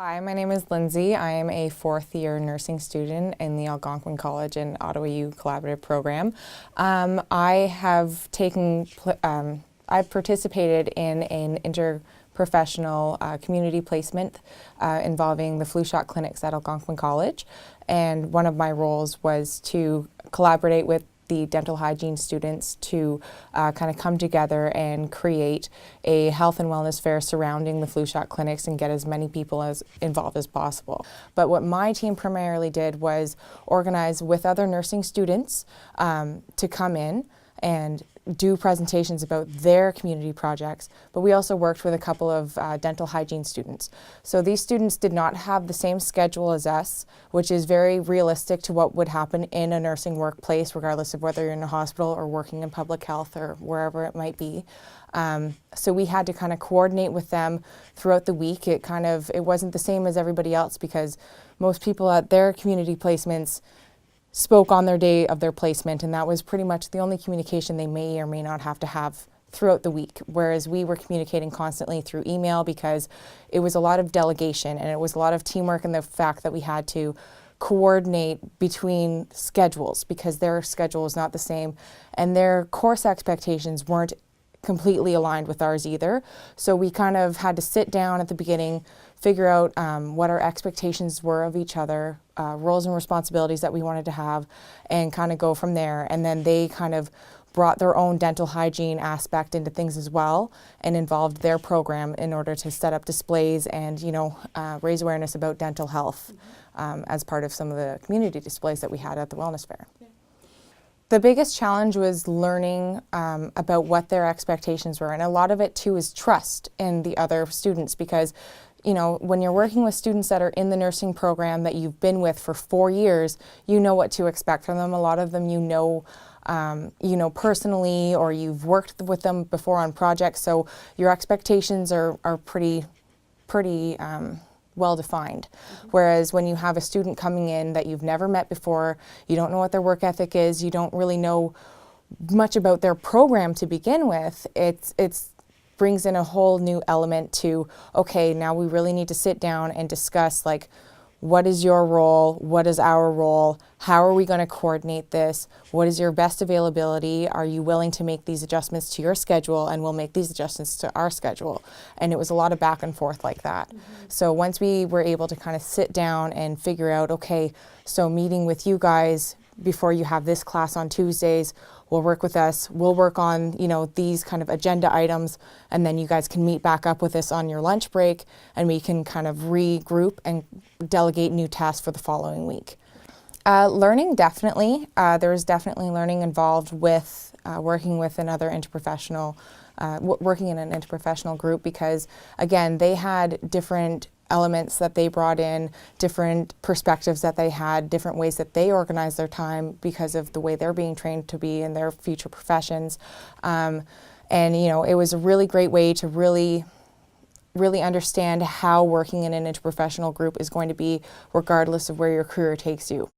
Hi, my name is Lyndsay. I am a fourth-year nursing student in the Algonquin College and Ottawa U Collaborative Program. I've participated in an interprofessional community placement involving the flu shot clinics at Algonquin College, and one of my roles was to collaborate with the dental hygiene students to kind of come together and create a health and wellness fair surrounding the flu shot clinics and get as many people involved as possible. But what my team primarily did was organize with other nursing students to come in and do presentations about their community projects, but we also worked with a couple of dental hygiene students. So these students did not have the same schedule as us, which is very realistic to what would happen in a nursing workplace, regardless of whether you're in a hospital or working in public health or wherever it might be. So we had to kind of coordinate with them throughout the week. It wasn't the same as everybody else because most people at their community placements spoke on their day of their placement, and that was pretty much the only communication they may or may not have to have throughout the week, whereas we were communicating constantly through email because it was a lot of delegation and it was a lot of teamwork, and the fact that we had to coordinate between schedules because their schedule is not the same and their course expectations weren't completely aligned with ours either. So we kind of had to sit down at the beginning, figure out what our expectations were of each other, roles and responsibilities that we wanted to have, and kind of go from there. And then they kind of brought their own dental hygiene aspect into things as well and involved their program in order to set up displays and, raise awareness about dental health as part of some of the community displays that we had at the Wellness Fair. The biggest challenge was learning about what their expectations were, and a lot of it too is trust in the other students because when you're working with students that are in the nursing program that you've been with for 4 years, you know what to expect from them. A lot of them personally, or you've worked with them before on projects, so your expectations are pretty well defined. Whereas when you have a student coming in that you've never met before, you don't know what their work ethic is, you don't really know much about their program to begin with, it brings in a whole new element to, okay, now we really need to sit down and discuss, like, what is your role? What is our role? How are we going to coordinate this? What is your best availability? Are you willing to make these adjustments to your schedule, and we'll make these adjustments to our schedule? And it was a lot of back and forth like that. So once we were able to kind of sit down and figure out, okay, so meeting with you guys before you have this class on Tuesdays, will work with us, we'll work on these kind of agenda items, and then you guys can meet back up with us on your lunch break and we can kind of regroup and delegate new tasks for the following week. Learning, definitely. There was definitely learning involved with working with another interprofessional, working in an interprofessional group because, again, they had different elements that they brought in, different perspectives that they had, different ways that they organize their time because of the way they're being trained to be in their future professions. And it was a really great way to really understand how working in an interprofessional group is going to be regardless of where your career takes you.